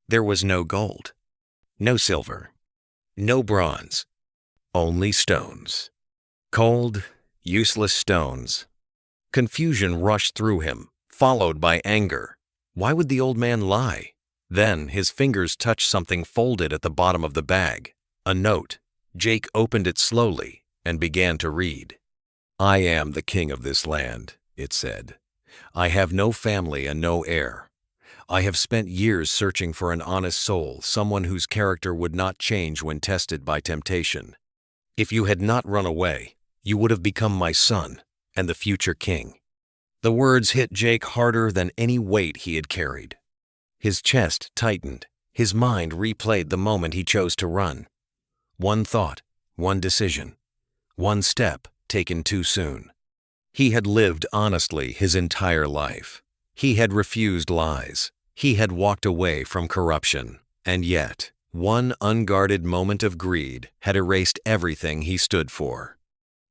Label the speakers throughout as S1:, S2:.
S1: There was no gold, no silver, no bronze, only stones. Cold, useless stones. Confusion rushed through him, followed by anger. Why would the old man lie? Then his fingers touched something folded at the bottom of the bag. A note. Jake opened it slowly and began to read. "I am the king of this land," it said. "I have no family and no heir. I have spent years searching for an honest soul, someone whose character would not change when tested by temptation. If you had not run away, you would have become my son and the future king." The words hit Jake harder than any weight he had carried. His chest tightened. His mind replayed the moment he chose to run. One thought, one decision, one step taken too soon. He had lived honestly his entire life. He had refused lies. He had walked away from corruption. And yet, one unguarded moment of greed had erased everything he stood for.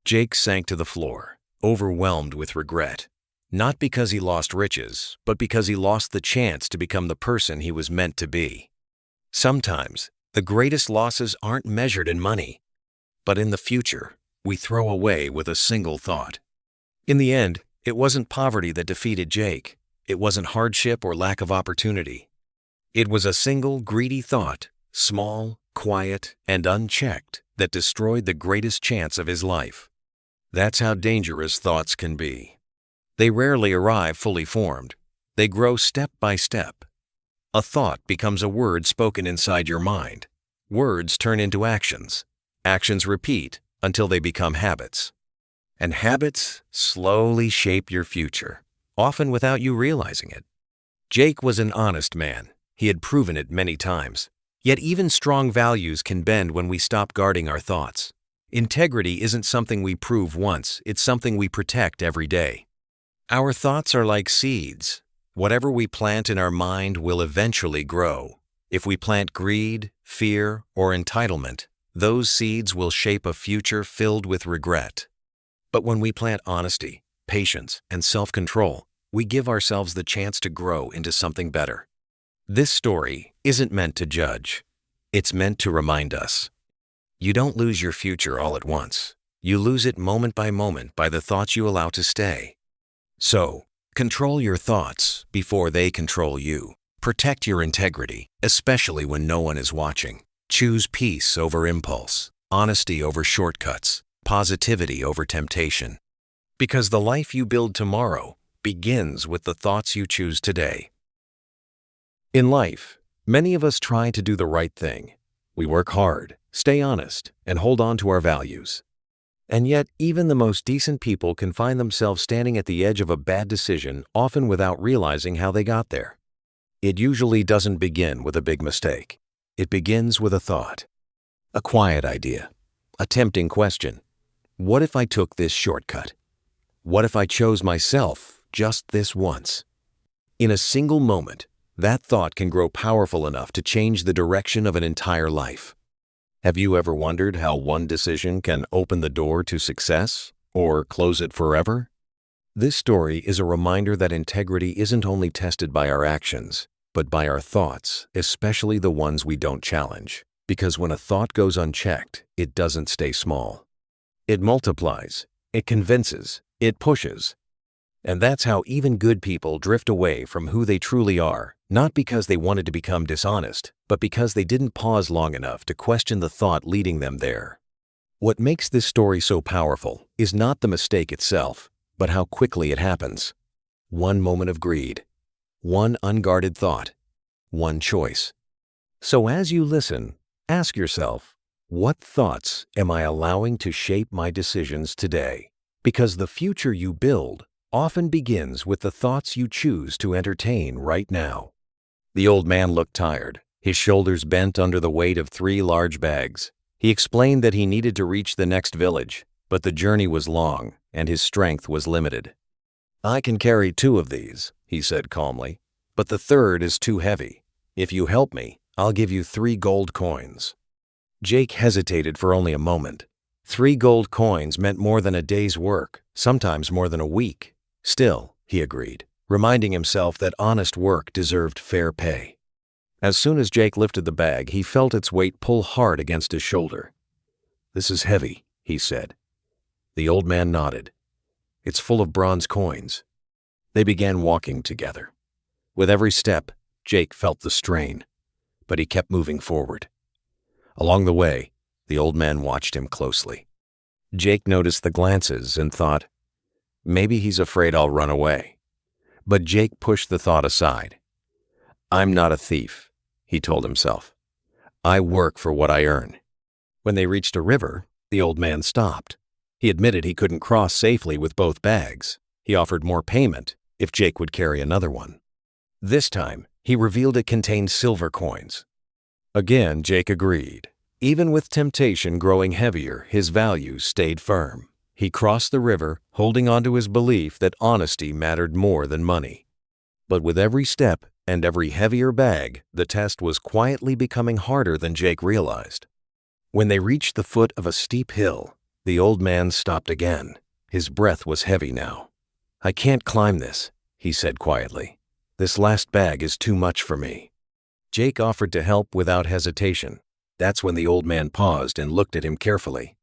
S1: Jake sank to the floor, overwhelmed with regret. Not because he lost riches, but because he lost the chance to become the person he was meant to be. Sometimes, the greatest losses aren't measured in money, but in the future we throw away with a single thought. In the end, it wasn't poverty that defeated Jake. It wasn't hardship or lack of opportunity. It was a single greedy thought, small, quiet, and unchecked, that destroyed the greatest chance of his life. That's how dangerous thoughts can be. They rarely arrive fully formed. They grow step by step. A thought becomes a word spoken inside your mind. Words turn into actions. Actions repeat until they become habits. And habits slowly shape your future, often without you realizing it. Jake was an honest man. He had proven it many times. Yet even strong values can bend when we stop guarding our thoughts. Integrity isn't something we prove once, it's something we protect every day. Our thoughts are like seeds. Whatever we plant in our mind will eventually grow. If we plant greed, fear, or entitlement, those seeds will shape a future filled with regret. But when we plant honesty, patience, and self-control, we give ourselves the chance to grow into something better. This story isn't meant to judge. It's meant to remind us. You don't lose your future all at once. You lose it moment by the thoughts you allow to stay. So, control your thoughts before they control you. Protect your integrity, especially when no one is watching. Choose peace over impulse, honesty over shortcuts, positivity over temptation. Because the life you build tomorrow begins with the thoughts you choose today. In life, many of us try to do the right thing. We work hard, stay honest, and hold on to our values. And yet, even the most decent people can find themselves standing at the edge of a bad decision, often without realizing how they got there. It usually doesn't begin with a big mistake. It begins with a thought, a quiet idea, a tempting question. What if I took this shortcut? What if I chose myself just this once? In a single moment, that thought can grow powerful enough to change the direction of an entire life. Have you ever wondered how one decision can open the door to success or close it forever? This story is a reminder that integrity isn't only tested by our actions, but by our thoughts, especially the ones we don't challenge. Because when a thought goes unchecked, it doesn't stay small. It multiplies, it convinces, it pushes. And that's how even good people drift away from who they truly are, not because they wanted to become dishonest, but because they didn't pause long enough to question the thought leading them there. What makes this story so powerful is not the mistake itself, but how quickly it happens. One moment of greed, one unguarded thought, one choice. So as you listen, ask yourself, what thoughts am I allowing to shape my decisions today? Because the future you build often begins with the thoughts you choose to entertain right now. The old man looked tired, his shoulders bent under the weight of 3 large bags. He explained that he needed to reach the next village, but the journey was long and his strength was limited. "I can carry 2 of these," he said calmly, "but the third is too heavy. If you help me, I'll give you 3 gold coins." Jake hesitated for only a moment. 3 gold coins meant more than a day's work, sometimes more than a week. Still, he agreed, reminding himself that honest work deserved fair pay. As soon as Jake lifted the bag, he felt its weight pull hard against his shoulder. "This is heavy," he said. The old man nodded. "It's full of bronze coins." They began walking together. With every step, Jake felt the strain, but he kept moving forward. Along the way, the old man watched him closely. Jake noticed the glances and thought, maybe he's afraid I'll run away. But Jake pushed the thought aside. "I'm not a thief," he told himself. "I work for what I earn." When they reached a river, the old man stopped. He admitted he couldn't cross safely with both bags. He offered more payment if Jake would carry another one. This time, he revealed it contained silver coins. Again, Jake agreed. Even with temptation growing heavier, his values stayed firm. He crossed the river, holding on to his belief that honesty mattered more than money. But with every step and every heavier bag, the test was quietly becoming harder than Jake realized. When they reached the foot of a steep hill, the old man stopped again. His breath was heavy now. "I can't climb this," he said quietly. "This last bag is too much for me." Jake offered to help without hesitation. That's when the old man paused and looked at him carefully.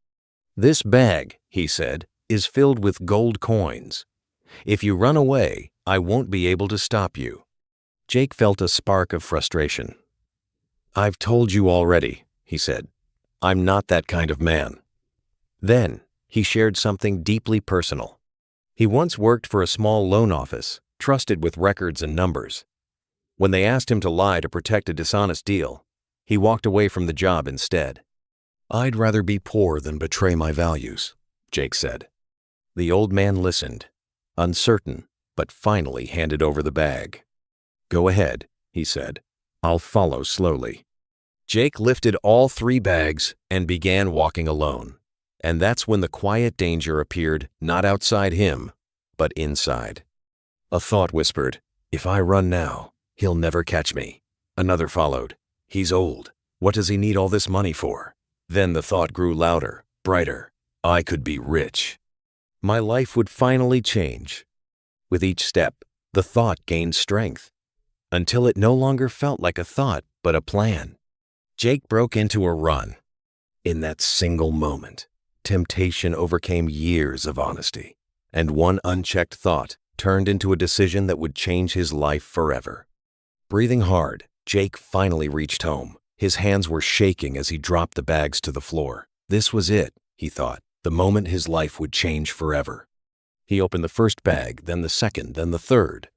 S1: "This bag," he said, "is filled with gold coins. If you run away, I won't be able to stop you." Jake felt a spark of frustration. "I've told you already," he said. "I'm not that kind of man." Then, he shared something deeply personal. He once worked for a small loan office, trusted with records and numbers. When they asked him to lie to protect a dishonest deal, he walked away from the job instead. "I'd rather be poor than betray my values," Jake said. The old man listened, uncertain, but finally handed over the bag. "Go ahead," he said. "I'll follow slowly." Jake lifted all 3 bags and began walking alone. And that's when the quiet danger appeared, not outside him, but inside. A thought whispered, "If I run now, he'll never catch me." Another followed, "He's old. What does he need all this money for?" Then the thought grew louder, brighter. "I could be rich. My life would finally change." With each step, the thought gained strength, until it no longer felt like a thought, but a plan. Jake broke into a run. In that single moment, temptation overcame years of honesty, and one unchecked thought turned into a decision that would change his life forever. Breathing hard, Jake finally reached home. His hands were shaking as he dropped the bags to the floor. This was it, he thought, the moment his life would change forever. He opened the first bag, then the second, then the third.